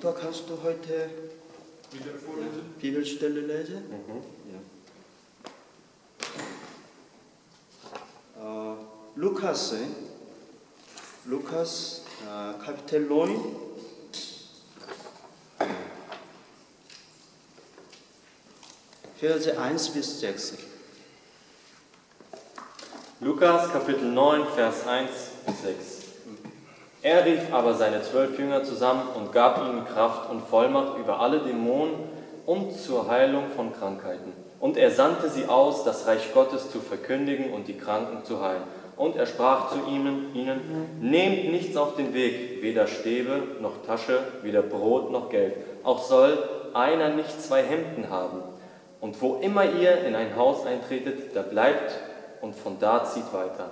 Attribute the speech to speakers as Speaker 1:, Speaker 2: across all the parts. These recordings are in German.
Speaker 1: Luca, kannst du heute
Speaker 2: Wieder vorlesen?
Speaker 1: Bibelstelle lesen? Ja. Lukas Kapitel 9. Verse 1 bis 6.
Speaker 3: Lukas Kapitel 9, Vers 1 bis 6. Er rief aber seine 12 Jünger zusammen und gab ihnen Kraft und Vollmacht über alle Dämonen und zur Heilung von Krankheiten. Und er sandte sie aus, das Reich Gottes zu verkündigen und die Kranken zu heilen. Und er sprach zu ihnen, nehmt nichts auf den Weg, weder Stäbe noch Tasche, weder Brot noch Geld. Auch soll einer nicht 2 Hemden haben. Und wo immer ihr in ein Haus eintretet, da bleibt und von da zieht weiter.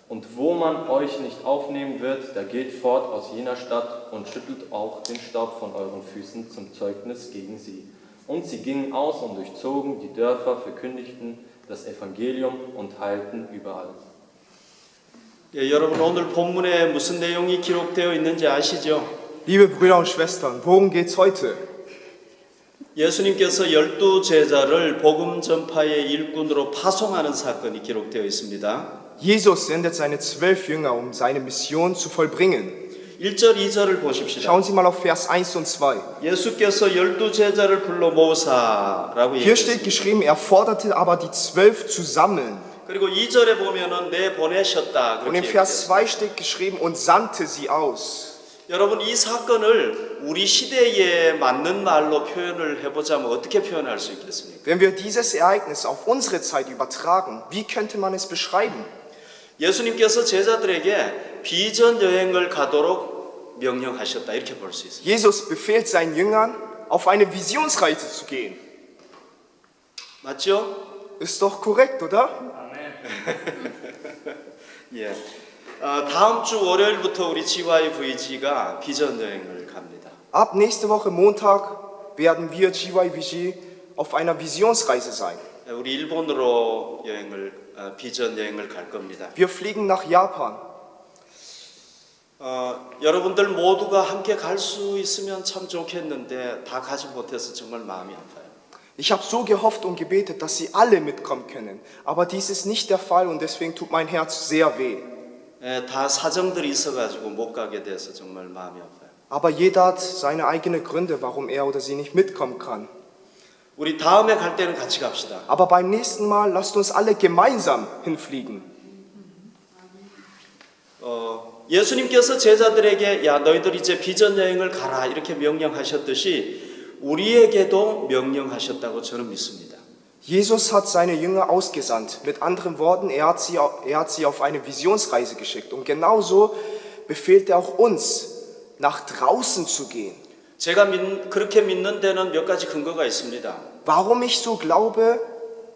Speaker 3: Und wo man euch nicht aufnehmen wird, da geht fort aus jener Stadt und schüttelt auch den Staub von euren Füßen zum Zeugnis gegen sie. Und sie gingen aus und durchzogen die Dörfer, verkündigten das Evangelium und heilten überall.
Speaker 1: 예, 여러분 오늘 본문에 무슨 내용이 기록되어 있는지 아시죠?
Speaker 4: Liebe Brüder und Schwestern, worum geht's heute?
Speaker 1: 예수님께서 12 제자를 복음 전파의 일꾼으로 파송하는 사건이 기록되어 있습니다.
Speaker 4: Jesus sendet seine 12 Jünger, um seine Mission zu vollbringen.
Speaker 1: 1절, 2절을 보십시다.
Speaker 4: Schauen Sie mal auf Vers 1 und 2.
Speaker 1: 예수께서 12 제자를 불러 모으사라고
Speaker 4: Hier steht
Speaker 1: 얘기했습니다.
Speaker 4: geschrieben, er forderte aber die 12 zu sammeln.
Speaker 1: 그리고 2절에 보면은 내 보내셨다
Speaker 4: Und
Speaker 1: 그렇게
Speaker 4: in Vers
Speaker 1: 얘기했어요.
Speaker 4: 2 steht geschrieben, und sandte sie aus.
Speaker 1: 여러분 이 사건을 우리 시대에 맞는 말로 표현을 해보자면 어떻게 표현할 수 있겠습니까?
Speaker 4: Wenn wir dieses Ereignis auf unsere Zeit übertragen, wie könnte man es beschreiben?
Speaker 1: 예수님께서 제자들에게 비전 여행을 가도록 명령하셨다 이렇게 볼 수 있습니다.
Speaker 4: Jesus befehlt seinen Jüngern, auf eine Visionsreise zu gehen.
Speaker 1: 맞죠?
Speaker 4: Ist doch korrekt, oder?
Speaker 1: 예. 다음 주 월요일부터 우리 GYVG가 비전 여행을 갑니다.
Speaker 4: Ab nächste Woche Montag werden wir GYVG auf einer Visionsreise sein.
Speaker 1: 우리 일본으로 비전 여행을 갈 겁니다.
Speaker 4: Wir fliegen nach Japan.
Speaker 1: 여러분들 모두가 함께 갈 수 있으면 참 좋겠는데 다 가지 못해서 정말 마음이 아파요.
Speaker 4: Ich habe so gehofft und gebetet, dass sie alle mitkommen können. Aber dies ist nicht der Fall und deswegen tut mein Herz sehr weh.
Speaker 1: 다 사정들이 있어가지고 못 가게 돼서 정말 마음이 아파요.
Speaker 4: Aber jeder hat seine eigenen Gründe, warum er oder sie nicht mitkommen kann.
Speaker 1: 우리 다음에 갈 때는 같이 갑시다.
Speaker 4: Aber beim nächsten Mal lasst uns alle gemeinsam hinfliegen.
Speaker 1: 예수님께서 제자들에게 야 너희들 이제 비전 여행을 가라 이렇게 명령하셨듯이 우리에게도 명령하셨다고 저는 믿습니다.
Speaker 4: Jesus hat seine Jünger ausgesandt. Mit anderen Worten, er hat sie auf eine Visionsreise geschickt. Und genauso befehlt er auch uns, nach draußen zu gehen.
Speaker 1: 제가 그렇게 믿는 데는 몇 가지 근거가 있습니다.
Speaker 4: Warum ich so glaube?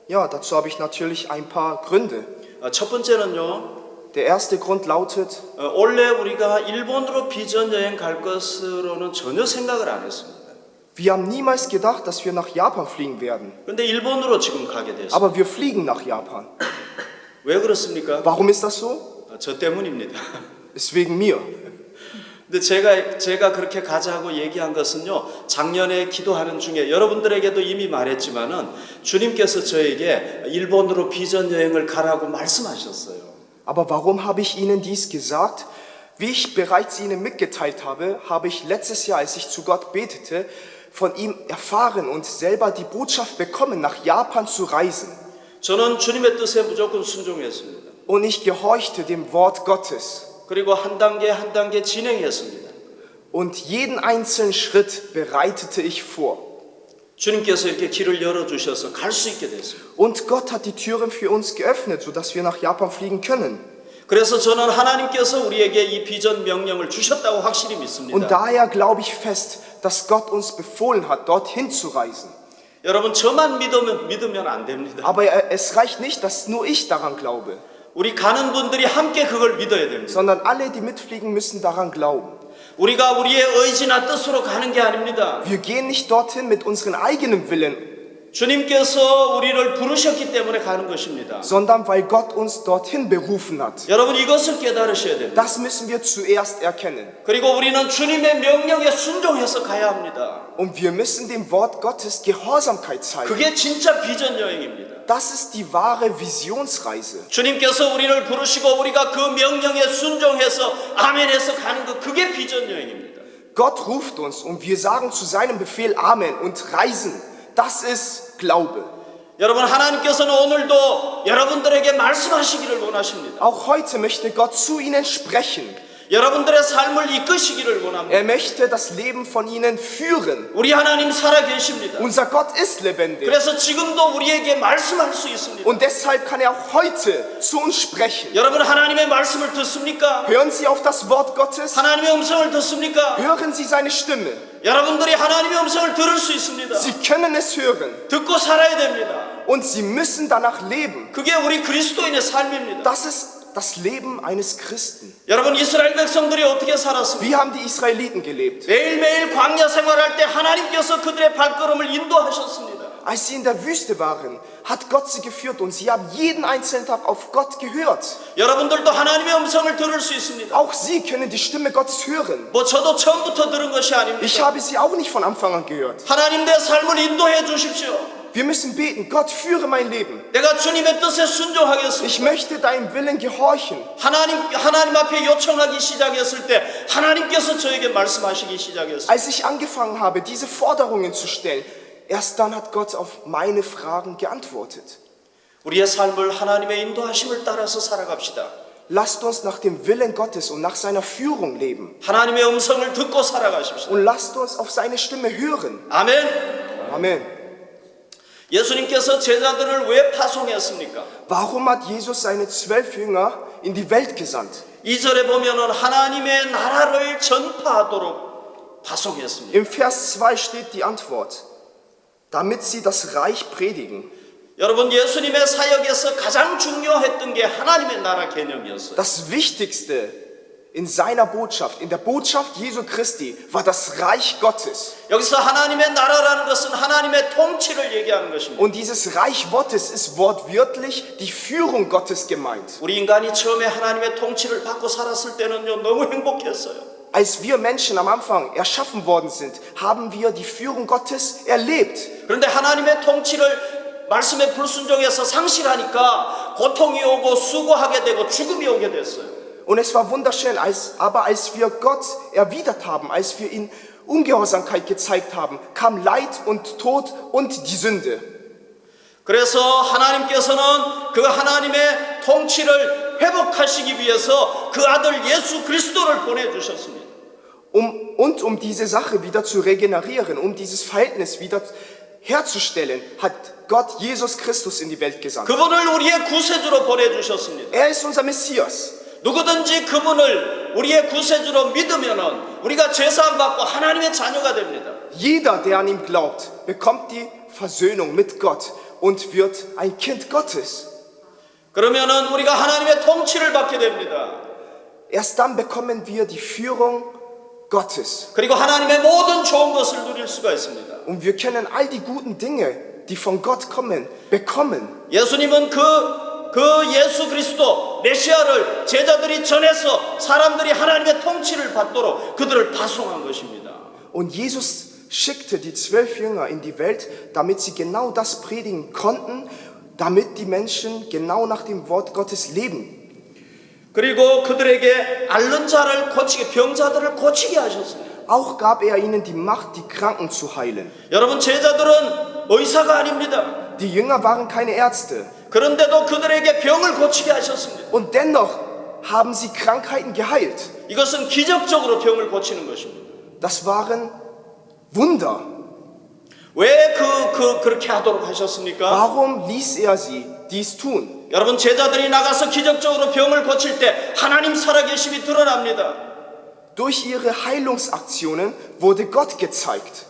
Speaker 4: Ja, dazu habe ich natürlich ein paar Gründe.
Speaker 1: 첫 번째는요.
Speaker 4: Der erste Grund lautet,
Speaker 1: 원래 우리가 일본으로 비전 여행 갈 것으로는 전혀 생각을 안 했습니다.
Speaker 4: wir haben niemals gedacht, dass wir nach Japan fliegen werden.
Speaker 1: 그런데 일본으로 지금 가게 됐어요.
Speaker 4: Aber wir fliegen nach Japan.
Speaker 1: 왜 그렇습니까?
Speaker 4: Warum ist das so?
Speaker 1: 저 때문입니다.
Speaker 4: Ist wegen mir.
Speaker 1: 근데 제가 그렇게 가자고 얘기한 것은요. 작년에 기도하는 중에 여러분들에게도 이미 말했지만은 주님께서 저에게 일본으로 비전 여행을 가라고 말씀하셨어요.
Speaker 4: Aber warum habe ich Ihnen dies gesagt? Wie ich bereits Ihnen mitgeteilt habe, habe ich letztes Jahr, als ich zu Gott betete, von ihm erfahren und selber die Botschaft bekommen, nach Japan zu reisen.
Speaker 1: 저는 주님의 뜻에 무조건 순종했습니다.
Speaker 4: Und ich gehorchte dem Wort Gottes.
Speaker 1: 그리고 한 단계 진행했습니다.
Speaker 4: Und jeden einzelnen Schritt bereitete ich vor.
Speaker 1: 주님께서 이렇게 길을 열어주셔서 갈 수 있게 됐습니다.
Speaker 4: Und Gott hat die Türen für uns geöffnet, sodass wir nach Japan fliegen können.
Speaker 1: 그래서 저는 하나님께서 우리에게 이 비전 명령을 주셨다고 확실히 믿습니다.
Speaker 4: Und daher glaube ich fest, dass Gott uns befohlen hat, dorthin zu reisen.
Speaker 1: 여러분 저만 믿으면 안 됩니다.
Speaker 4: Aber es reicht nicht, dass nur ich daran glaube,
Speaker 1: 우리 가는 분들이 함께 그걸 믿어야 됩니다.
Speaker 4: sondern alle, die mitfliegen, müssen daran glauben.
Speaker 1: 우리가 우리의 의지나 뜻으로 가는 게 아닙니다.
Speaker 4: Wir gehen nicht dorthin mit unserem eigenen Willen.
Speaker 1: 주님께서 우리를 부르셨기 때문에 가는 것입니다.
Speaker 4: sondern weil Gott uns dorthin berufen hat.
Speaker 1: 여러분 이것을 깨달으셔야 됩니다.
Speaker 4: Das müssen wir zuerst erkennen.
Speaker 1: 그리고 우리는 주님의 명령에 순종해서 가야 합니다.
Speaker 4: Und wir müssen dem Wort Gottes Gehorsamkeit zeigen.
Speaker 1: 그게 진짜 비전 여행입니다.
Speaker 4: Das ist die wahre Visionsreise.
Speaker 1: 주님께서 우리를 부르시고 우리가 그 명령에 순종해서 아멘해서 가는 것, 그게 비전 여행입니다.
Speaker 4: Gott ruft uns und wir sagen zu seinem Befehl Amen und reisen. Das ist Glaube.
Speaker 1: 여러분 하나님께서는 오늘도 여러분들에게 말씀하시기를 원하십니다.
Speaker 4: Auch heute möchte Gott zu ihnen sprechen.
Speaker 1: 여러분들의 삶을 이끄시기를 원합니다.
Speaker 4: Er möchte das Leben von ihnen führen.
Speaker 1: 우리 하나님 살아 계십니다.
Speaker 4: Unser Gott ist lebendig.
Speaker 1: 그래서 지금도 우리에게 말씀할 수 있습니다.
Speaker 4: Und deshalb kann er auch heute zu uns sprechen.
Speaker 1: 여러분 하나님의 말씀을 듣습니까?
Speaker 4: Hören Sie auf das Wort Gottes.
Speaker 1: 하나님의 음성을 듣습니까?
Speaker 4: Hören Sie seine Stimme.
Speaker 1: 여러분들이 하나님의 음성을 들을 수 있습니다.
Speaker 4: Sie können es hören.
Speaker 1: 듣고 살아야 됩니다.
Speaker 4: Und Sie müssen danach leben.
Speaker 1: 그게 우리 그리스도인의 삶입니다.
Speaker 4: Das ist das Leben eines Christen.
Speaker 1: 여러분 이스라엘 백성들이 어떻게 살았습니까?
Speaker 4: Wie haben die Israeliten gelebt?
Speaker 1: 매일매일 광야 생활할 때 하나님께서 그들의 발걸음을 인도하셨습니다.
Speaker 4: Als sie in der Wüste waren, hat Gott sie geführt und sie haben jeden einzelnen Tag auf Gott gehört.
Speaker 1: 여러분들도 하나님의 음성을 들을 수 있습니다.
Speaker 4: Auch sie können die Stimme Gottes hören.
Speaker 1: 뭐 저도 처음부터 들은 것이
Speaker 4: Ich
Speaker 1: 아닙니다.
Speaker 4: habe sie auch nicht von Anfang an gehört.
Speaker 1: 하나님 내 삶을 인도해 주십시오.
Speaker 4: Wir müssen beten, Gott, führe mein Leben.
Speaker 1: 내가 주님의 뜻에
Speaker 4: Ich
Speaker 1: 순종하겠습니다.
Speaker 4: möchte deinem Willen gehorchen.
Speaker 1: 하나님 앞에 요청하기 시작했을 때 하나님께서 저에게 말씀하시기 시작했어요.
Speaker 4: Als ich angefangen habe, diese Forderungen zu stellen, erst dann hat Gott auf meine Fragen geantwortet.
Speaker 1: 우리의 삶을 하나님의 인도하심을 따라서 살아갑시다.
Speaker 4: Lasst uns nach dem Willen Gottes und nach seiner Führung leben.
Speaker 1: 하나님의 음성을 듣고 살아가십시다.
Speaker 4: Und lasst uns auf seine Stimme hören.
Speaker 1: 아멘.
Speaker 4: Amen.
Speaker 1: 예수님께서 제자들을 왜 파송했습니까?
Speaker 4: Warum hat Jesus seine 12 Jünger in die Welt gesandt?
Speaker 1: 2절에 보면은 하나님의 나라를 전파하도록 파송했습니다.
Speaker 4: Im Vers 2 steht die Antwort, damit sie das Reich predigen.
Speaker 1: 여러분 예수님의 사역에서 가장 중요했던 게 하나님의 나라 개념이었어요.
Speaker 4: Das Wichtigste in seiner Botschaft, in der Botschaft Jesu Christi, war das Reich Gottes.
Speaker 1: 여기서 하나님의 나라라는 것은 하나님의 통치를 얘기하는 것입니다.
Speaker 4: Und dieses Reich Gottes ist wortwörtlich die Führung Gottes gemeint.
Speaker 1: 우리 인간이 처음에 하나님의 통치를 받고 살았을 때는요 너무 행복했어요.
Speaker 4: Als wir Menschen am Anfang erschaffen worden sind, haben wir die Führung Gottes erlebt.
Speaker 1: 그런데 하나님의 통치를 말씀에 불순종해서 상실하니까 고통이 오고 수고하게 되고 죽음이 오게 됐어요.
Speaker 4: Und es war wunderschön, aber als wir Gott erwidert haben, als wir ihm Ungehorsamkeit gezeigt haben, kam Leid und Tod und die Sünde.
Speaker 1: 그래서 하나님께서는 그 하나님의 통치를 회복하시기 위해서 그 아들 예수 그리스도를 보내주셨습니다.
Speaker 4: Um diese Sache wieder zu regenerieren, um dieses Verhältnis wieder herzustellen, hat Gott Jesus Christus in die Welt gesandt.
Speaker 1: 그분을 우리의 구세주로 보내주셨습니다.
Speaker 4: Er ist unser Messias.
Speaker 1: 누구든지 그분을 우리의 구세주로 믿으면은 우리가 죄사함 받고 하나님의 자녀가 됩니다.
Speaker 4: Jeder, der an ihn glaubt, bekommt die Versöhnung mit Gott und wird ein Kind Gottes.
Speaker 1: 그러면은 우리가 하나님의 통치를 받게 됩니다.
Speaker 4: Erst dann bekommen wir die Führung Gottes.
Speaker 1: 그리고 하나님의 모든 좋은 것을 누릴 수가 있습니다.
Speaker 4: Und wir können all die guten Dinge, die von Gott kommen, bekommen.
Speaker 1: 예수님은 그 예수 그리스도 메시아를 제자들이 전해서 사람들이 하나님의 통치를 받도록 그들을 파송한 것입니다.
Speaker 4: Und Jesus schickte die 12 Jünger in die Welt, damit sie genau das predigen konnten, damit die Menschen genau nach dem Wort Gottes leben.
Speaker 1: 그리고 그들에게 앓는 자를 고치게 병자들을 고치게 하셨습니다.
Speaker 4: Auch gab er ihnen die Macht, die Kranken zu heilen.
Speaker 1: 여러분 제자들은 의사가 아닙니다.
Speaker 4: Die Jünger waren keine Ärzte.
Speaker 1: 그런데도 그들에게 병을 고치게 하셨습니다.
Speaker 4: Und dennoch haben sie Krankheiten geheilt.
Speaker 1: 이것은 기적적으로 병을 고치는 것입니다.
Speaker 4: Das waren Wunder.
Speaker 1: 왜 그렇게 하도록 하셨습니까?
Speaker 4: Warum ließ er sie dies tun?
Speaker 1: 여러분 제자들이 나가서 기적적으로 병을 고칠 때 하나님 살아계심이 드러납니다.
Speaker 4: Durch ihre Heilungsaktionen wurde Gott gezeigt.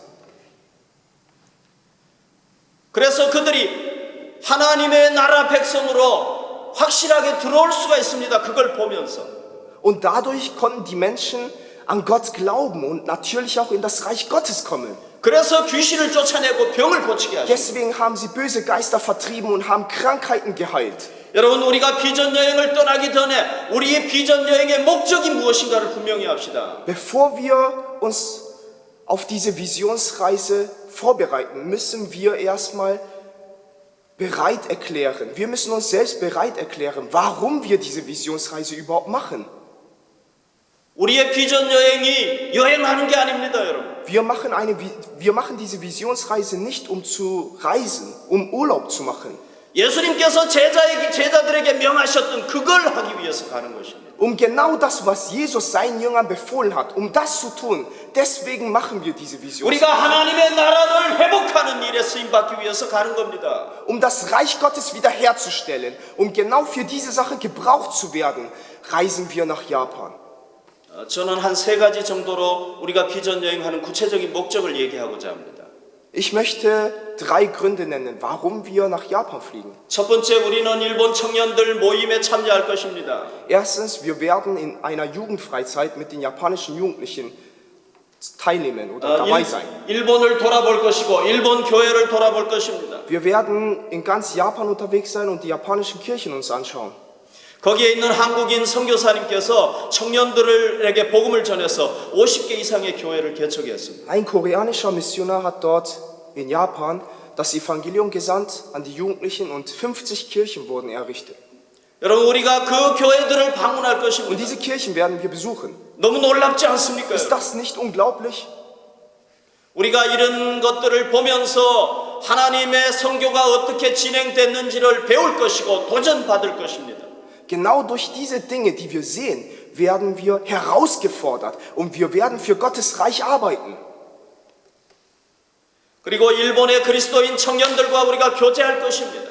Speaker 1: 그래서 그들이 하나님의 나라 백성으로 확실하게 들어올 수가 있습니다. 그걸 보면서.
Speaker 4: Und dadurch konnten die Menschen an Gott glauben und natürlich auch in das Reich Gottes kommen.
Speaker 1: 그래서 귀신을 쫓아내고 병을 고치게 하십니다.
Speaker 4: Deswegen haben sie böse Geister vertrieben und haben Krankheiten geheilt.
Speaker 1: 여러분, 우리가 비전 여행을 떠나기 전에 우리의 비전 여행의 목적이 무엇인가를 분명히 합시다.
Speaker 4: Bevor wir uns auf diese Visionsreise vorbereiten, müssen wir erstmal bereit erklären. Wir müssen uns selbst bereit erklären, warum wir diese Visionsreise überhaupt machen.
Speaker 1: 우리의 비전 여행이 여행하는 게 아닙니다, 여러분.
Speaker 4: Wir machen diese Visionsreise nicht, um zu reisen, um Urlaub zu machen,
Speaker 1: 예수님께서 제자들에게 명하셨던 그걸 하기 위해서 가는 것입니다.
Speaker 4: um genau das, was Jesus seinen Jüngern befohlen hat, um das zu tun. Deswegen machen wir diese Visionsreise.
Speaker 1: 우리가 하나님의 나라를 회복하는 일에 쓰임받기 위해서 가는 겁니다.
Speaker 4: Um das Reich Gottes wiederherzustellen, um genau für diese Sache gebraucht zu werden, reisen wir nach Japan.
Speaker 1: 저는 한 3가지 정도로 우리가 비전 여행하는 구체적인 목적을 얘기하고자 합니다.
Speaker 4: Ich möchte 3 Gründe nennen, warum wir nach Japan fliegen.
Speaker 1: 첫 번째, 우리는 일본 청년들 모임에 참여할 것입니다.
Speaker 4: Erstens, wir werden in einer Jugendfreizeit mit den japanischen Jugendlichen teilnehmen oder dabei sein.
Speaker 1: 일본을 돌아볼 것이고 일본 교회를 돌아볼 것입니다.
Speaker 4: Wir werden in ganz Japan unterwegs sein und die japanischen Kirchen uns anschauen.
Speaker 1: 거기에 있는 한국인 선교사님께서 청년들에게 복음을 전해서 50개 이상의 교회를 개척했습니다.
Speaker 4: Ein koreanischer Missionar hat dort in Japan das Evangelium gesandt an die Jugendlichen und 50 Kirchen wurden errichtet.
Speaker 1: 여러분, 우리가 그 교회들을 방문할
Speaker 4: Und
Speaker 1: 것입니다.
Speaker 4: diese Kirchen werden wir besuchen.
Speaker 1: 너무 놀랍지 않습니까?
Speaker 4: Ist das nicht unglaublich?
Speaker 1: 우리가 이런 것들을 보면서 하나님의 선교가 어떻게 진행됐는지를 배울 것이고 도전받을 것입니다.
Speaker 4: Genau durch diese Dinge, die wir sehen, werden wir herausgefordert und wir werden für Gottes Reich arbeiten.
Speaker 1: 그리고 일본의 그리스도인 청년들과 우리가 교제할 것입니다.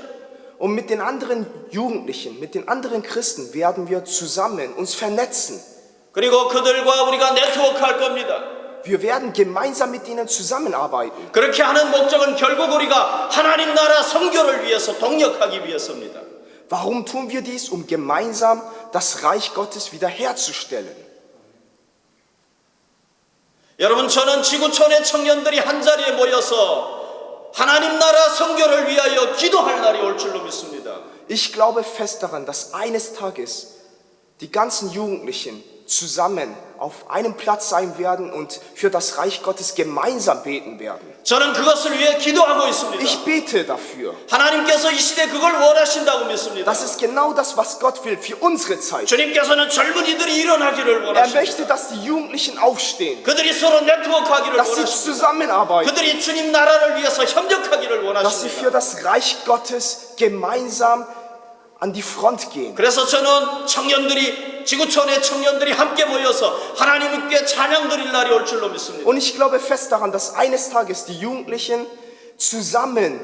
Speaker 4: Und mit den anderen Jugendlichen, mit den anderen Christen werden wir zusammen uns vernetzen.
Speaker 1: 그리고 그들과 우리가 네트워크할 겁니다.
Speaker 4: Wir werden gemeinsam mit ihnen zusammenarbeiten.
Speaker 1: 그렇게 하는 목적은 결국 우리가 하나님 나라 선교를 위해서 동력하기 위해서입니다.
Speaker 4: Warum tun wir dies? Um gemeinsam das Reich Gottes wiederherzustellen.
Speaker 1: 여러분, 저는 지구촌의 청년들이 한자리에 모여서 하나님 나라 선교를 위하여 기도할 날이 올 줄로 믿습니다.
Speaker 4: Ich glaube fest daran, dass eines Tages die ganzen Jugendlichen zusammen auf einem Platz sein werden und für das Reich Gottes gemeinsam beten werden.
Speaker 1: 저는 그것을 위해 기도하고 있습니다.
Speaker 4: Ich bete dafür.
Speaker 1: 하나님께서 이 시대 그걸 원하신다고 믿습니다.
Speaker 4: Das ist genau das, was Gott will für unsere Zeit.
Speaker 1: 주님께서는 젊은이들이 일어나기를
Speaker 4: Er möchte,
Speaker 1: 원하십니다.
Speaker 4: dass die Jugendlichen aufstehen,
Speaker 1: 그들이 서로 네트워크하기를
Speaker 4: dass sie
Speaker 1: 원하십니다.
Speaker 4: zusammenarbeiten,
Speaker 1: 그들이 주님 나라를 위해서 협력하기를
Speaker 4: dass sie für
Speaker 1: 원하십니다.
Speaker 4: das Reich Gottes gemeinsam an die Front gehen.
Speaker 1: 그래서 저는 지구촌의 청년들이 함께 모여서 하나님께 찬양 드릴 날이 올 줄로 믿습니다.
Speaker 4: Und ich glaube fest daran, dass eines Tages die Jugendlichen zusammen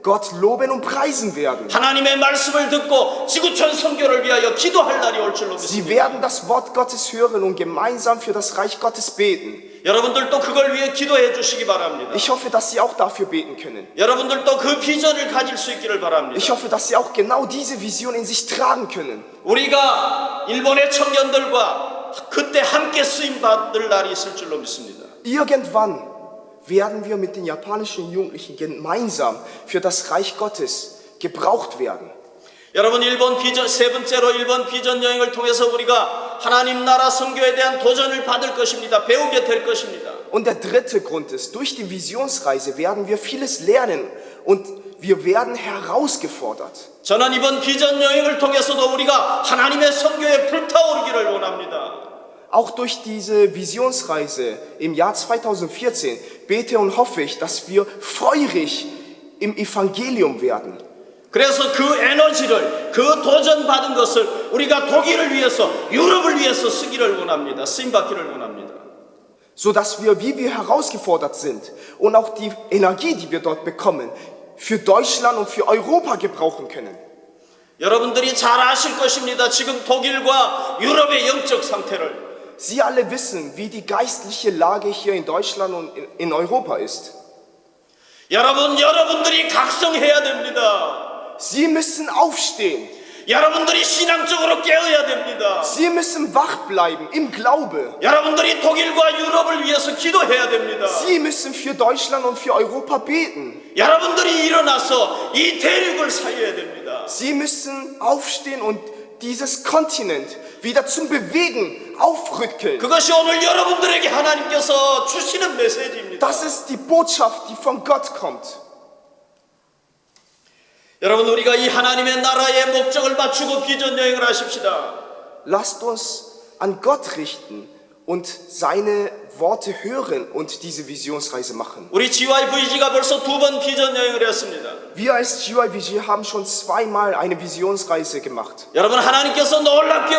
Speaker 4: Gott loben und preisen werden.
Speaker 1: 하나님의 말씀을 듣고 지구촌 선교를 위하여 기도할 날이 올 줄로
Speaker 4: Sie
Speaker 1: 믿습니다.
Speaker 4: werden das Wort Gottes hören und gemeinsam für das Reich Gottes beten.
Speaker 1: 여러분들도 그걸 위해 기도해 주시기 바랍니다.
Speaker 4: Ich hoffe, dass Sie auch dafür beten können.
Speaker 1: 여러분들도 그 비전을 가질 수 있기를 바랍니다.
Speaker 4: Ich hoffe, dass Sie auch genau diese Vision in sich tragen können.
Speaker 1: 우리가 일본의 청년들과 그때 함께 쓰임 받을 날이 있을 줄로 믿습니다.
Speaker 4: Irgendwann werden wir mit den japanischen Jugendlichen gemeinsam für das Reich Gottes gebraucht werden.
Speaker 1: 여러분, 세 번째로 일본 비전 여행을 통해서 우리가 하나님 나라 선교에 대한 도전을 받을 것입니다. 배우게 될 것입니다.
Speaker 4: Und der dritte Grund ist, durch die Visionsreise werden wir vieles lernen und wir werden herausgefordert.
Speaker 1: 저는 이번 비전 여행을 통해서도 우리가 하나님의 선교에 불타오르기를 원합니다.
Speaker 4: Auch durch diese Visionsreise im Jahr 2014 bete und hoffe ich, dass wir feurig im Evangelium werden.
Speaker 1: 그래서 그 에너지를, 그 도전받은 것을 우리가 독일을 위해서, 유럽을 위해서 쓰기를 원합니다. 쓰임받기를 원합니다.
Speaker 4: So dass wir, wie wir herausgefordert sind und auch die Energie, die wir dort bekommen, für Deutschland und für Europa gebrauchen können.
Speaker 1: 여러분들이 잘 아실 것입니다. 지금 독일과 유럽의 영적 상태를.
Speaker 4: Sie alle wissen, wie die geistliche Lage hier in Deutschland und in Europa ist.
Speaker 1: 여러분들이 각성해야 됩니다.
Speaker 4: Sie müssen aufstehen.
Speaker 1: 여러분들이 신앙적으로 깨어야 됩니다.
Speaker 4: Sie müssen wach bleiben im Glaube.
Speaker 1: 여러분들이 독일과 유럽을 위해서 기도해야 됩니다.
Speaker 4: Sie müssen für Deutschland und für Europa beten.
Speaker 1: 여러분들이 일어나서 이 대륙을 살려야 됩니다.
Speaker 4: Sie müssen aufstehen und dieses Kontinent wieder zum Bewegen aufrütteln.
Speaker 1: 그것이 오늘 여러분들에게 하나님께서 주시는 메시지입니다.
Speaker 4: Das ist die Botschaft, die von Gott kommt.
Speaker 1: 여러분, 우리가 이 하나님의 나라의 목적을 맞추고 비전 여행을 하십시다.
Speaker 4: Lasst uns an Gott richten und seine Worte hören und diese Visionsreise machen.
Speaker 1: 우리 GYVG가 벌써 2번 비전 여행을 했습니다.
Speaker 4: Wir als GYVG haben schon zweimal eine Visionsreise gemacht.
Speaker 1: 여러분, 하나님께서 놀랍게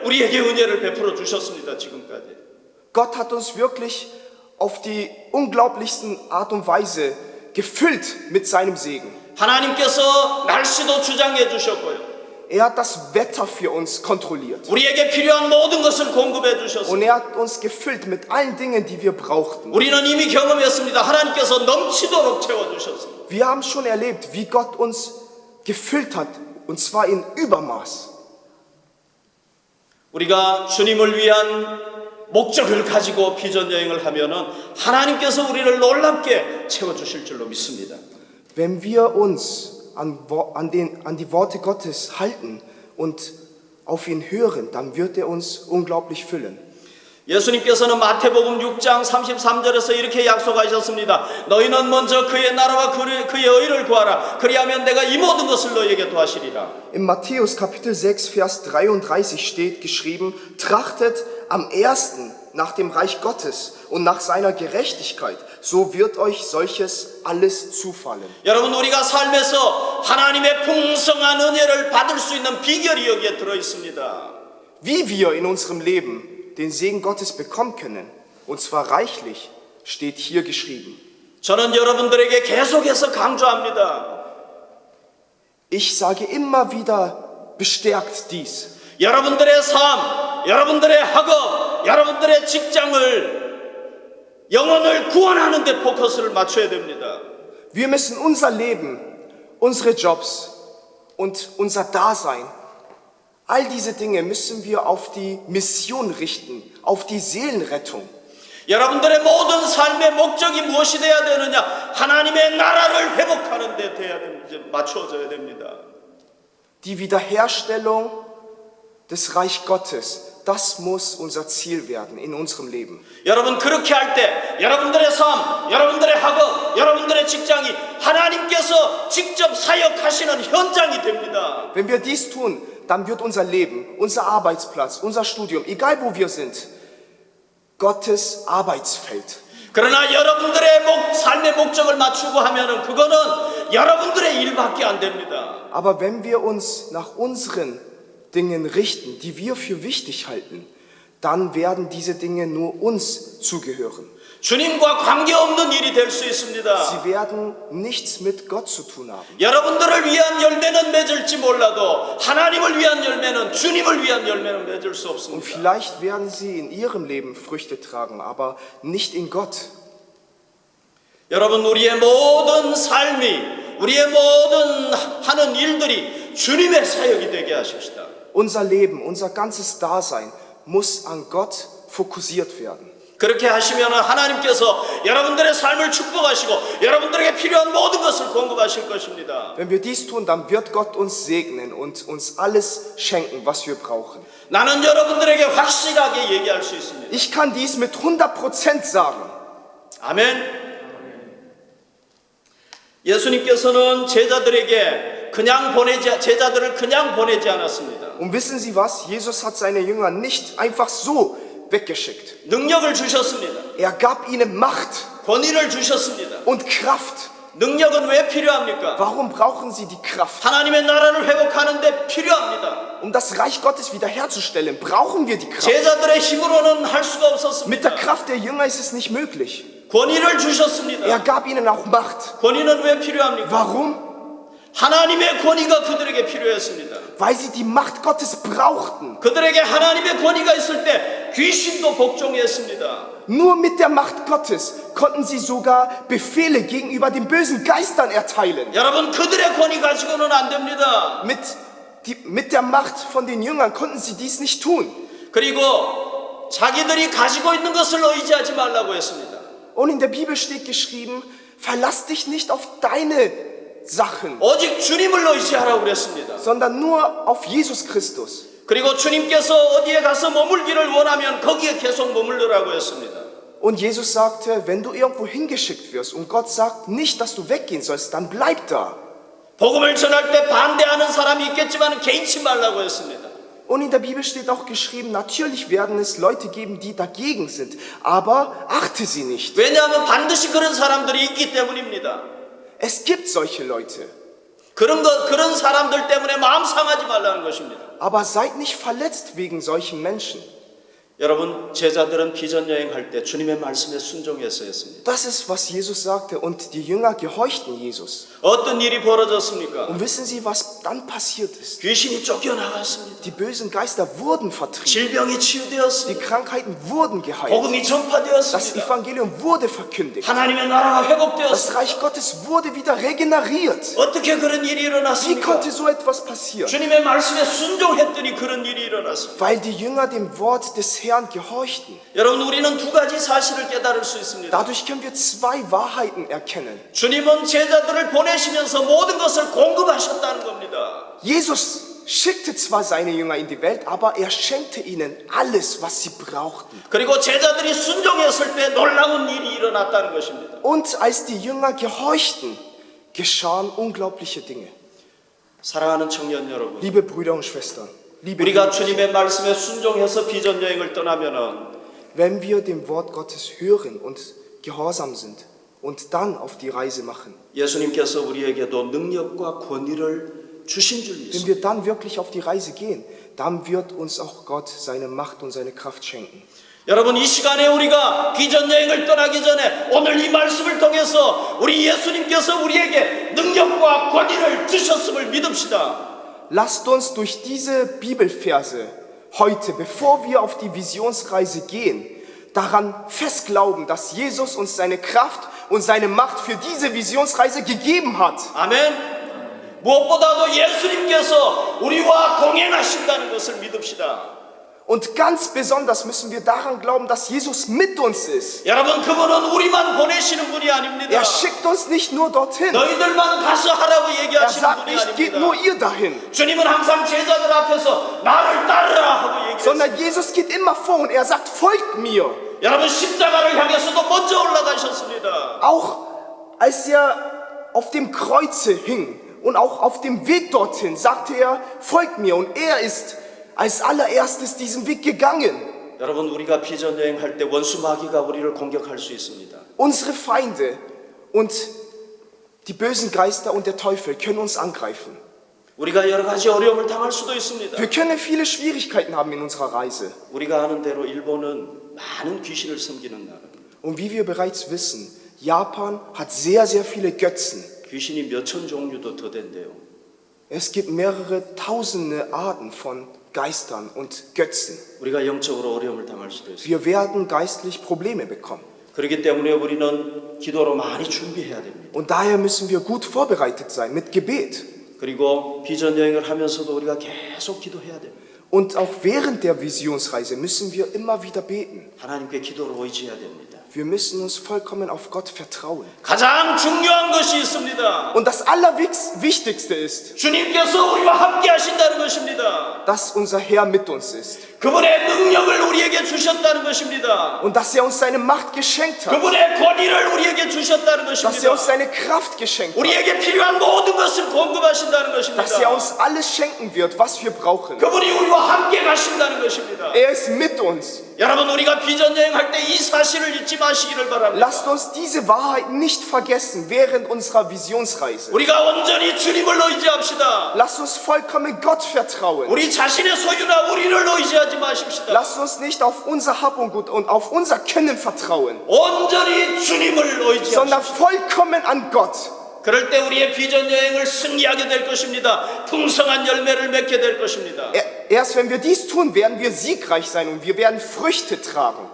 Speaker 1: 우리에게 은혜를 베풀어 주셨습니다. 지금까지.
Speaker 4: Gott hat uns wirklich auf die unglaublichsten Art und Weise gefüllt mit seinem Segen.
Speaker 1: 하나님께서 날씨도 주장해 주셨고요.
Speaker 4: Er hat das Wetter für uns kontrolliert.
Speaker 1: 우리에게 필요한 모든 것을 공급해 주셨습니다.
Speaker 4: Und er hat uns gefüllt mit allen Dingen, die wir brauchten.
Speaker 1: 우리는 이미 경험했습니다. 하나님께서 넘치도록 채워주셨습니다.
Speaker 4: Wir haben schon erlebt, wie Gott uns gefüllt hat, und zwar in Übermaß.
Speaker 1: 우리가 주님을 위한 목적을 가지고 비전 여행을 하면은 하나님께서 우리를 놀랍게 채워주실 줄로 믿습니다.
Speaker 4: Wenn wir uns an die Worte Gottes halten und auf ihn hören, dann wird er uns unglaublich füllen.
Speaker 1: 예수님께서는 마태복음 6장 33절에서 이렇게 약속하셨습니다. 너희는 먼저 그의 나라와 그의 의를 구하라. 그리하면 내가 이 모든 것을 너희에게 도하시리라.
Speaker 4: In Matthäus Kapitel 6, Vers 33 steht geschrieben, trachtet am ersten nach dem Reich Gottes und nach seiner Gerechtigkeit, so wird euch solches alles zufallen.
Speaker 1: 여러분, 우리가 삶에서 하나님의 풍성한 은혜를 받을 수 있는 비결이 여기에 들어 있습니다.
Speaker 4: Wie wir in unserem Leben den Segen Gottes bekommen können, und zwar reichlich, steht hier geschrieben.
Speaker 1: 저는 여러분들에게 계속해서 강조합니다.
Speaker 4: Ich sage immer wieder bestärkt dies.
Speaker 1: 여러분들의 삶, 여러분들의 학업, 여러분들의 직장을 영혼을 구원하는 데 포커스를 맞춰야 됩니다.
Speaker 4: Wir müssen unser Leben, unsere Jobs und unser Dasein, all diese Dinge müssen wir auf die Mission richten, auf die Seelenrettung.
Speaker 1: 여러분들의 모든 삶의 목적이 무엇이 돼야 되느냐? 하나님의 나라를 회복하는 데 맞춰져야 됩니다.
Speaker 4: Die Wiederherstellung des Reich Gottes, das muss unser Ziel werden in unserem Leben.
Speaker 1: 여러분, 그렇게 할 때 여러분들의 삶, 여러분들의 학업, 여러분들의 직장이 하나님께서 직접 사역하시는 현장이 됩니다.
Speaker 4: Wenn wir dies tun, dann wird unser Leben, unser Arbeitsplatz, unser Studium, egal wo wir sind, Gottes Arbeitsfeld.
Speaker 1: 그러나 여러분들의 삶의 목적을 맞추고 하면은 그거는 여러분들의 일밖에 안 됩니다.
Speaker 4: Aber wenn wir uns nach unseren Dingen richten, die wir für wichtig halten, dann werden diese Dinge nur uns zugehören.
Speaker 1: 주님과 관계없는 일이 될 수 있습니다.
Speaker 4: Sie werden nichts mit Gott zu tun haben.
Speaker 1: 여러분들을 위한 열매는 맺을지 몰라도 하나님을 위한 열매는, 주님을 위한 열매는 맺을 수
Speaker 4: Und
Speaker 1: 없습니다.
Speaker 4: vielleicht werden sie in ihrem Leben Früchte tragen, aber nicht in Gott.
Speaker 1: 여러분, 우리의 모든 삶이, 우리의 모든 하는 일들이 주님의 사역이 되게 하십시다.
Speaker 4: Unser Leben, unser ganzes Dasein muss an Gott fokussiert werden.
Speaker 1: 그렇게 하시면 하나님께서 여러분들의 삶을 축복하시고 여러분들에게 필요한 모든 것을 공급하실 것입니다.
Speaker 4: Wenn wir dies tun, dann wird Gott uns segnen und uns alles schenken, was wir brauchen.
Speaker 1: 나는 여러분들에게 확실하게 얘기할 수 있습니다.
Speaker 4: Ich kann dies mit 100% sagen.
Speaker 1: 아멘. 예수님께서는 제자들을 그냥 보내지 않았습니다.
Speaker 4: Und wissen Sie was? Jesus hat seine Jünger nicht einfach so weggeschickt.
Speaker 1: 능력을 주셨습니다.
Speaker 4: Er gab ihnen Macht
Speaker 1: 권위를 주셨습니다.
Speaker 4: und Kraft.
Speaker 1: 능력은 왜 필요합니까?
Speaker 4: Warum brauchen sie die Kraft?
Speaker 1: 하나님의 나라를 회복하는 데 필요합니다.
Speaker 4: Um das Reich Gottes wiederherzustellen, brauchen wir die Kraft.
Speaker 1: 제자들의 힘으로는 할 수가
Speaker 4: Mit der
Speaker 1: 없었습니다.
Speaker 4: Kraft der Jünger ist es nicht möglich.
Speaker 1: 권위를 주셨습니다.
Speaker 4: Er gab ihnen auch Macht.
Speaker 1: 권위는 왜 필요합니까?
Speaker 4: Warum?
Speaker 1: 하나님의 권위가 그들에게 필요했습니다.
Speaker 4: Weil sie die Macht Gottes brauchten.
Speaker 1: 그들에게 하나님의 권위가 있을 때 귀신도 복종했습니다.
Speaker 4: Nur mit der Macht Gottes konnten sie sogar Befehle gegenüber den bösen Geistern erteilen.
Speaker 1: 여러분, 그들의 권위 가지고는 안 됩니다.
Speaker 4: Mit mit der Macht von den Jüngern konnten sie dies nicht tun.
Speaker 1: 그리고 자기들이 가지고 있는 것을 의지하지 말라고 했습니다.
Speaker 4: Und in der Bibel steht geschrieben, verlass dich nicht auf deine Sachen,
Speaker 1: 오직 주님을 의지하라고 그랬습니다.
Speaker 4: sondern nur auf Jesus Christus.
Speaker 1: 그리고 주님께서 어디에 가서 머물기를 원하면 거기에 계속 머물러라고 했습니다.
Speaker 4: Und Jesus sagte, wenn du irgendwo hingeschickt wirst und Gott sagt nicht, dass du weggehen sollst, dann bleib da.
Speaker 1: 복음을 전할 때 반대하는 사람이 있겠지만 개의치 말라고 했습니다.
Speaker 4: Und in der Bibel steht auch geschrieben, natürlich werden es Leute geben, die dagegen sind, aber achte sie nicht.
Speaker 1: 왜냐하면 반드시 그런 사람들이 있기 때문입니다.
Speaker 4: Es gibt solche Leute,
Speaker 1: 그런 사람들 때문에 마음 상하지 말라는 것입니다.
Speaker 4: aber seid nicht verletzt wegen solchen Menschen.
Speaker 1: 여러분, 제자들은 비전 여행할 때 주님의 말씀에 순종했어야 했습니다.
Speaker 4: Das ist, was Jesus sagte und die Jünger gehorchten Jesus.
Speaker 1: 어떤 일이 벌어졌습니까?
Speaker 4: Und wissen Sie, was dann passiert ist?
Speaker 1: 귀신이 쫓겨나갔습니다.
Speaker 4: Die bösen Geister wurden vertrieben,
Speaker 1: 질병이
Speaker 4: die
Speaker 1: 치유되었습니다.
Speaker 4: Krankheiten wurden geheilt,
Speaker 1: 복음이
Speaker 4: das
Speaker 1: 전파되었습니다.
Speaker 4: Evangelium wurde verkündigt,
Speaker 1: 하나님의 나라가
Speaker 4: das
Speaker 1: 회복되었습니다.
Speaker 4: Reich Gottes wurde wieder regeneriert.
Speaker 1: 어떻게 그런 일이
Speaker 4: Wie
Speaker 1: 일어났습니까?
Speaker 4: konnte so etwas passieren?
Speaker 1: 주님의 말씀에 순종했더니 그런 일이 일어났습니다.
Speaker 4: Weil die Jünger dem Wort des Herrn gehorchten.
Speaker 1: 여러분, 우리는 두 가지 사실을 깨달을 수 있습니다.
Speaker 4: Dadurch können wir zwei Wahrheiten erkennen.
Speaker 1: 주님은 제자들을 보내시면서 모든 것을 공급하셨다는 겁니다.
Speaker 4: Jesus schickte zwar seine Jünger in die Welt, aber er schenkte ihnen alles, was sie brauchten.
Speaker 1: 그리고 제자들이 순종했을 때 놀라운 일이 일어났다는 것입니다.
Speaker 4: Und als die Jünger gehorchten, geschahen unglaubliche Dinge.
Speaker 1: 사랑하는 청년 여러분,
Speaker 4: Liebe Brüder und Schwestern, liebe
Speaker 1: 우리가
Speaker 4: Jugendliche,
Speaker 1: 주님의 말씀에 순종해서 비전 여행을 떠나면은
Speaker 4: wenn wir dem Wort Gottes hören und gehorsam sind und dann auf die Reise machen,
Speaker 1: 예수님께서 우리에게도 능력과 권위를 주신 줄
Speaker 4: wenn
Speaker 1: 믿습니다.
Speaker 4: wir dann wirklich auf die Reise gehen, dann wird uns auch Gott seine Macht und seine Kraft schenken.
Speaker 1: 여러분, 이 시간에 우리가 비전 여행을 떠나기 전에 오늘 이 말씀을 통해서 우리 예수님께서 우리에게 능력과 권위를 주셨음을 믿읍시다.
Speaker 4: Lasst uns durch diese Bibelverse heute, bevor wir auf die Visionsreise gehen, daran fest glauben, dass Jesus uns seine Kraft und seine Macht für diese Visionsreise gegeben hat.
Speaker 1: 아멘. 무엇보다도 예수님께서 우리와 동행하신다는 것을 믿읍시다.
Speaker 4: Und ganz besonders müssen wir daran glauben, dass Jesus mit uns ist.
Speaker 1: 여러분, 그분은 우리만 보내시는 분이 아닙니다.
Speaker 4: Er schickt uns nicht nur dorthin.
Speaker 1: 너희들만 가서 하라고
Speaker 4: Er
Speaker 1: 얘기하시는
Speaker 4: sagt
Speaker 1: 분이
Speaker 4: nicht, geht nur
Speaker 1: 아닙니다.
Speaker 4: ihr dahin.
Speaker 1: 주님은 항상 제자들 앞에서 나를 따르라 하고 얘기했습니다.
Speaker 4: Sondern Jesus geht immer vor und er sagt, folgt mir.
Speaker 1: 여러분, 십자가를 향해서도 먼저 올라가셨습니다.
Speaker 4: Auch als er auf dem Kreuze hing und auch auf dem Weg dorthin, sagte er, folgt mir. Und er ist als allererstes diesen Weg gegangen.
Speaker 1: 여러분, 우리가 비전 여행할 때 원수 마귀가 우리를 공격할 수 있습니다.
Speaker 4: Unsere Feinde und die bösen Geister und der Teufel können uns angreifen.
Speaker 1: 우리가 여러 가지 어려움을 당할 수도 있습니다.
Speaker 4: Wir können viele Schwierigkeiten haben in unserer Reise.
Speaker 1: 우리가 아는 대로 일본은 많은 귀신을 섬기는 나라입니다.
Speaker 4: Und wie wir bereits wissen, Japan hat sehr, sehr viele Götzen.
Speaker 1: 귀신이 몇천 종류도 더 된대요.
Speaker 4: Es gibt mehrere tausende Arten von Geistern und Götzen.
Speaker 1: 우리가 영적으로 어려움을 당할 수도 있어요.
Speaker 4: Wir werden geistlich Probleme bekommen.
Speaker 1: 그렇기 때문에 우리는 기도로 많이 준비해야 됩니다.
Speaker 4: Und daher müssen wir gut vorbereitet sein mit Gebet.
Speaker 1: 그리고 비전 여행을 하면서도 우리가 계속 기도해야 됩니다.
Speaker 4: Und auch während der Visionsreise müssen wir immer wieder beten.
Speaker 1: 하나님께 기도로 의지해야 됩니다.
Speaker 4: Wir müssen uns vollkommen auf Gott vertrauen.
Speaker 1: 가장 중요한 것이 있습니다.
Speaker 4: Und das Allerwichtigste ist,
Speaker 1: 주님께서 우리와 함께 하신다는 것입니다.
Speaker 4: dass unser Herr mit uns ist.
Speaker 1: 그분의 능력을 우리에게 주셨다는 것입니다.
Speaker 4: Und dass er uns seine Macht geschenkt hat.
Speaker 1: 그분의 권위를 우리에게 주셨다는
Speaker 4: Dass er
Speaker 1: 것입니다.
Speaker 4: uns seine Kraft geschenkt hat.
Speaker 1: 우리에게 필요한 모든 것을 공급하신다는
Speaker 4: Dass er
Speaker 1: 것입니다.
Speaker 4: uns alles schenken wird, was wir brauchen.
Speaker 1: 그분이 우리와 함께 가신다는 것입니다.
Speaker 4: Er ist mit uns.
Speaker 1: 여러분, 우리가 비전 여행할 때 이 사실을 잊지 마시기를 바랍니다.
Speaker 4: Lasst uns diese Wahrheit nicht vergessen während unserer Visionsreise.
Speaker 1: 우리가 온전히 주님을 의지합시다.
Speaker 4: Lasst uns vollkommen Gott vertrauen.
Speaker 1: 우리 자신의 소유나 우리를 의지하지 마십시다.
Speaker 4: Lasst uns nicht auf unser Hab und Gut und auf unser Können vertrauen,
Speaker 1: 온전히 주님을
Speaker 4: sondern
Speaker 1: 의지합시다.
Speaker 4: vollkommen an Gott.
Speaker 1: 그럴 때 우리의 비전 여행을 승리하게 될 것입니다. 풍성한 열매를 맺게 될 것입니다.
Speaker 4: Erst wenn wir dies tun, werden wir siegreich sein und wir werden Früchte tragen.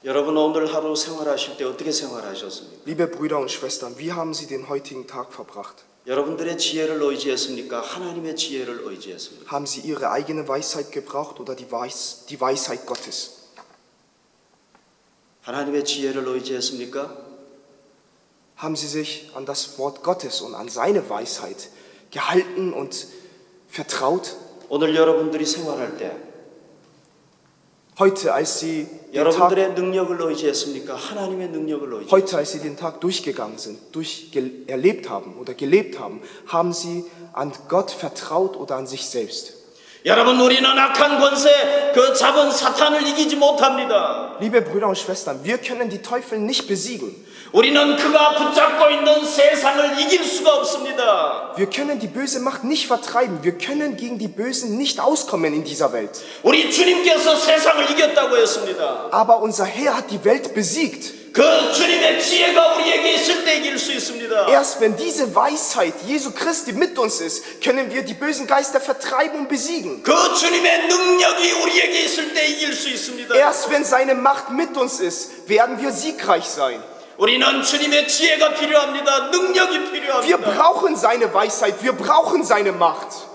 Speaker 1: 여러분, 오늘 하루 생활하실 때 어떻게 생활하셨습니까?
Speaker 4: Liebe Brüder und Schwestern, wie haben Sie den heutigen Tag verbracht?
Speaker 1: 여러분들의 지혜를 의지했습니까? 하나님의 지혜를 의지했습니까?
Speaker 4: Haben sie ihre eigene Weisheit gebraucht oder die Weisheit Gottes?
Speaker 1: 하나님의 지혜를 의지했습니까?
Speaker 4: Haben sie sich an das Wort Gottes und an seine Weisheit gehalten und vertraut?
Speaker 1: 오늘 여러분들이 생활할 때
Speaker 4: Heute, als sie den Tag,
Speaker 1: 여러분들의 능력을 의지했습니까? 하나님의 능력을 의지했습니까?
Speaker 4: heute, als sie den Tag durchgegangen sind, erlebt haben oder gelebt haben, haben sie an Gott vertraut oder an sich selbst?
Speaker 1: 여러분, 우리는 악한 권세 그 잡은 사탄을 이기지 못합니다.
Speaker 4: Liebe Brüder und Schwestern, wir können die Teufel nicht besiegen.
Speaker 1: 우리는 그가 붙잡고 있는 세상을 이길 수가 없습니다.
Speaker 4: Wir können die böse Macht nicht vertreiben. Wir können gegen die Bösen nicht auskommen in dieser Welt.
Speaker 1: 우리 주님께서 세상을 이겼다고 했습니다.
Speaker 4: Aber unser Herr hat die Welt besiegt.
Speaker 1: 그 주님의 지혜가 우리에게 있을 때 이길 수 있습니다.
Speaker 4: Erst wenn diese Weisheit Jesu Christi mit uns ist, können wir die bösen Geister vertreiben und besiegen.
Speaker 1: 그 주님의 능력이 우리에게 있을 때 이길 수 있습니다.
Speaker 4: Erst wenn seine Macht mit uns ist, werden wir siegreich sein.
Speaker 1: 우리는 주님의 지혜가 필요합니다. 능력이
Speaker 4: Wir
Speaker 1: 필요합니다.
Speaker 4: brauchen seine Weisheit, wir brauchen seine Macht.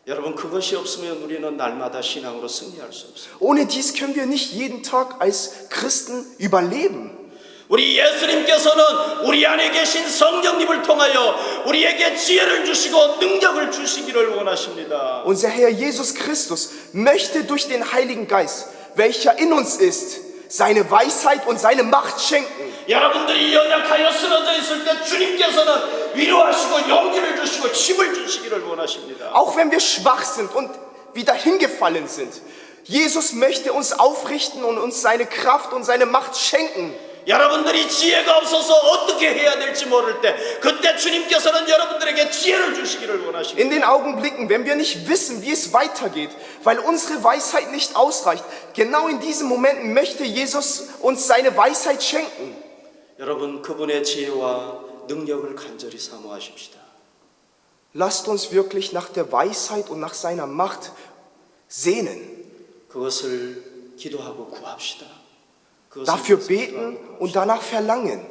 Speaker 1: 여러분, 그것이 없으면 우리는 날마다 신앙으로 승리할 수 없어요.
Speaker 4: Ohne dies können wir nicht jeden Tag als Christen überleben.
Speaker 1: 우리 예수님께서는 우리 안에 계신 성령님을 통하여 우리에게 지혜를 주시고 능력을 주시기를 원하십니다.
Speaker 4: Unser Herr Jesus Christus möchte durch den Heiligen Geist, welcher in uns ist, seine Weisheit und seine Macht schenken.
Speaker 1: 여러분들이 연약하여 쓰러져 있을 때 주님께서는 위로하시고 용기를 주시고 힘을 주시기를 원하십니다.
Speaker 4: Auch wenn wir schwach sind und wieder hingefallen sind, Jesus möchte uns aufrichten und uns seine Kraft und seine Macht schenken.
Speaker 1: 여러분들이 지혜가 없어서 어떻게 해야 될지 모를 때 그때 주님께서는 여러분들에게 지혜를 주시기를 원하십니다.
Speaker 4: In den Augenblicken, wenn wir nicht wissen, wie es weitergeht, weil unsere Weisheit nicht ausreicht, genau in diesen Momenten möchte Jesus uns seine Weisheit schenken.
Speaker 1: 여러분, 그분의 지혜와 능력을 간절히 사모하십시다.
Speaker 4: Lasst uns wirklich nach der Weisheit und nach seiner Macht sehnen.
Speaker 1: 그것을 기도하고 구합시다. 그것을
Speaker 4: Dafür
Speaker 1: 위해서
Speaker 4: beten
Speaker 1: 기도하고
Speaker 4: und danach verlangen.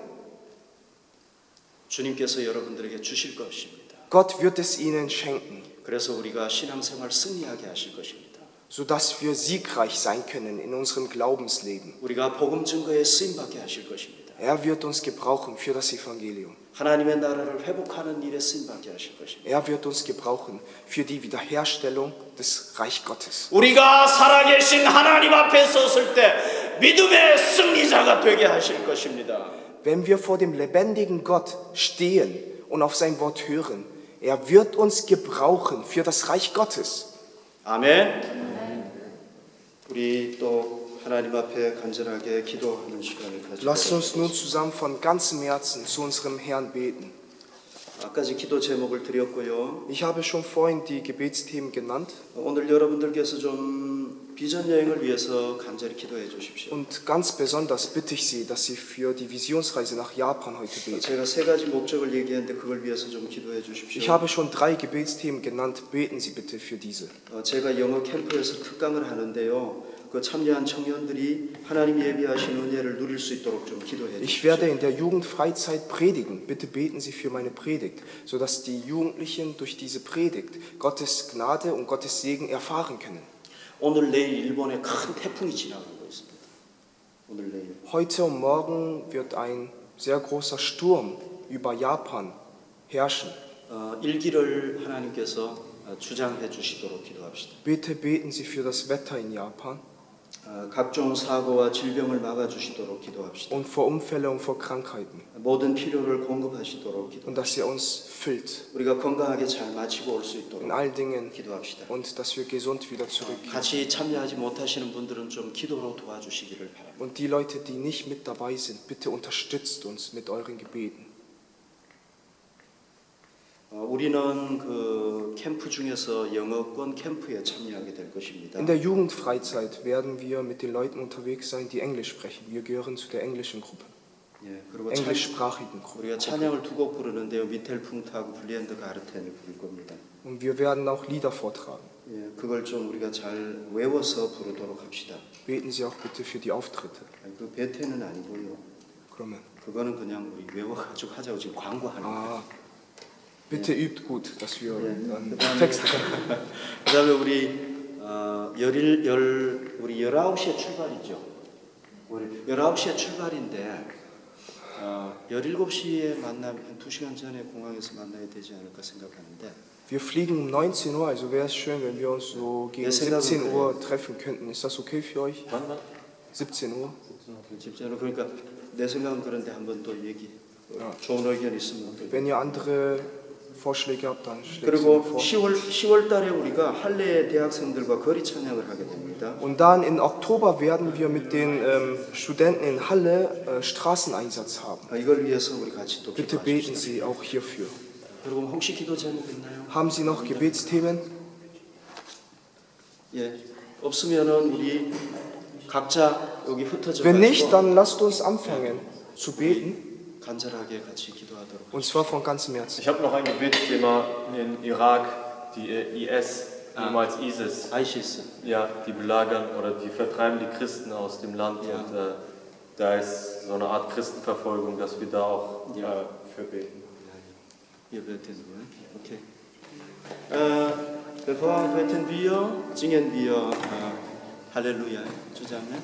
Speaker 1: 주님께서 여러분들에게 주실 것입니다.
Speaker 4: Gott wird es ihnen schenken,
Speaker 1: 그래서 우리가 신앙생활 승리하게 하실 것입니다.
Speaker 4: sodass wir siegreich sein können in unserem Glaubensleben.
Speaker 1: 우리가 복음 증거에 쓰임받게 하실 것입니다.
Speaker 4: Er wird uns gebrauchen für das Evangelium.
Speaker 1: 하나님의 나라를 회복하는 일에 쓰임받게 하실 것입니다.
Speaker 4: Er wird uns gebrauchen für die Wiederherstellung des Reich Gottes.
Speaker 1: 우리가 살아계신 하나님 앞에 섰을 때 믿음의 승리자가 되게 하실 것입니다.
Speaker 4: Wenn wir vor dem lebendigen Gott stehen und auf sein Wort hören, er wird uns gebrauchen für das Reich Gottes.
Speaker 1: 아멘. 우리 또 하나님 앞에 간절하게 기도하는 시간을
Speaker 4: Lasst uns nun
Speaker 1: 가지도록
Speaker 4: zusammen von ganzem Herzen zu unserem Herrn beten.
Speaker 1: 아까 기도 제목을 드렸고요.
Speaker 4: Ich habe schon vorhin die Gebetsthemen genannt
Speaker 1: 오늘 여러분들께서 좀 비전 여행을 위해서 간절히 기도해 주십시오.
Speaker 4: und ganz besonders bitte ich Sie, dass Sie für die Visionsreise nach Japan heute beten.
Speaker 1: 제가 세 가지 목적을 얘기했는데 그걸 위해서 좀 기도해
Speaker 4: Ich
Speaker 1: 주십시오.
Speaker 4: habe schon 3 Gebetsthemen genannt, beten Sie bitte für diese.
Speaker 1: 제가 영어 캠프에서 특강을 하는데요. 그 참여한 청년들이 하나님 예비하신 은혜를 누릴 수 있도록 좀 기도해
Speaker 4: Ich
Speaker 1: 주십시오.
Speaker 4: werde in der Jugendfreizeit predigen. Bitte beten Sie für meine Predigt, sodass die Jugendlichen durch diese Predigt Gottes Gnade und Gottes Segen erfahren können.
Speaker 1: 오늘 내일 일본에 큰 태풍이 지나가고 있습니다. 오늘 내일.
Speaker 4: Heute und morgen wird ein sehr großer Sturm über Japan herrschen.
Speaker 1: 일기를 하나님께서 주장해 주시도록 기도합시다.
Speaker 4: Bitte beten Sie für das Wetter in Japan
Speaker 1: 각종 사고와 질병을 막아 주시도록 기도합시다.
Speaker 4: und vor Unfälle und vor Krankheiten.
Speaker 1: 모든 필요를 공급하시도록
Speaker 4: Und
Speaker 1: 기도합시다.
Speaker 4: dass er uns füllt
Speaker 1: 우리가 건강하게 잘 마치고 올 수 있도록
Speaker 4: in all Dingen
Speaker 1: 기도합시다.
Speaker 4: und dass wir gesund wieder zurückkehren.
Speaker 1: 같이 참여하지 못하시는 분들은 좀 기도로 도와주시기를 바랍니다.
Speaker 4: Und die Leute, die nicht mit dabei sind, bitte unterstützt uns mit euren Gebeten.
Speaker 1: 우리는 그 캠프 중에서 영어권 캠프에 참여하게 될 것입니다.
Speaker 4: In der Jugendfreizeit werden wir mit den Leuten unterwegs sein, die Englisch sprechen. Wir gehören zu der englischen Gruppe,
Speaker 1: 예, 그리고
Speaker 4: englischsprachigen Gruppe.
Speaker 1: 우리가 찬양을 두 곡 부르는데요. 미텔 풍트하고 블리엔드 가르텐을 부를 겁니다.
Speaker 4: Und wir werden auch Lieder vortragen.
Speaker 1: 예, 그걸 좀 우리가 잘 외워서 부르도록 합시다.
Speaker 4: Beten Sie auch bitte für die Auftritte.
Speaker 1: 그 베테는 아니고요.
Speaker 4: 그러면
Speaker 1: 그거는 그냥 우리 외워가지고 하자고 지금 광고하는 거예요.
Speaker 4: ah, Bitte übt gut, dass wir
Speaker 1: 그다음에,
Speaker 4: Texte können.
Speaker 1: 그다음에 우리 19시에 출발이죠. 우리 19시에 출발인데 17시에 만나면 한 2시간 전에 공항에서 만나야 되지 않을까 생각하는데
Speaker 4: Wir fliegen um 19 Uhr, also wäre es schön, wenn wir uns so gegen 17 Uhr treffen könnten. Ist das okay für euch?
Speaker 3: Wann?
Speaker 4: 17 Uhr?
Speaker 1: 집사로 그러니까 내 생각은 그런데 한번 또 얘기 좋은 의견 있으면 또
Speaker 4: Wenn ihr andere Vorschläge habt, dann schlägt sie
Speaker 1: 그리고
Speaker 4: vor.
Speaker 1: 10월 달에 우리가 할례 대학생들과 거리 찬양을 하게 됩니다.
Speaker 4: Und dann im Oktober werden wir mit den Studenten in Halle Straßeneinsatz haben.
Speaker 1: 이걸 위해서 우리 같이 또
Speaker 4: Bitte beten
Speaker 1: 기도하십시오.
Speaker 4: Sie auch hierfür.
Speaker 1: 그리고 혹시 기도 제목 있나요?
Speaker 4: Haben Sie noch Gebetsthemen?
Speaker 1: 예, 없으면은 우리 각자 여기 흩어져
Speaker 4: Wenn nicht,
Speaker 1: 가지고
Speaker 4: dann lasst uns anfangen zu beten.
Speaker 1: 간절하게 같이 기도하도록.
Speaker 4: Und zwar von ganzem Herzen.
Speaker 3: Ich habe noch ein Gebetsthema in Irak, die IS, ehemals ISIS.
Speaker 1: 아이시스.
Speaker 3: Ja, die belagern oder die vertreiben die Christen aus dem Land
Speaker 1: Ja.
Speaker 3: und da ist so eine Art Christenverfolgung, dass wir da auch
Speaker 1: Ja.
Speaker 3: für beten.
Speaker 1: 예배드리는 거예요. Okay. Bevor beten wir, singen wir Halleluja zusammen.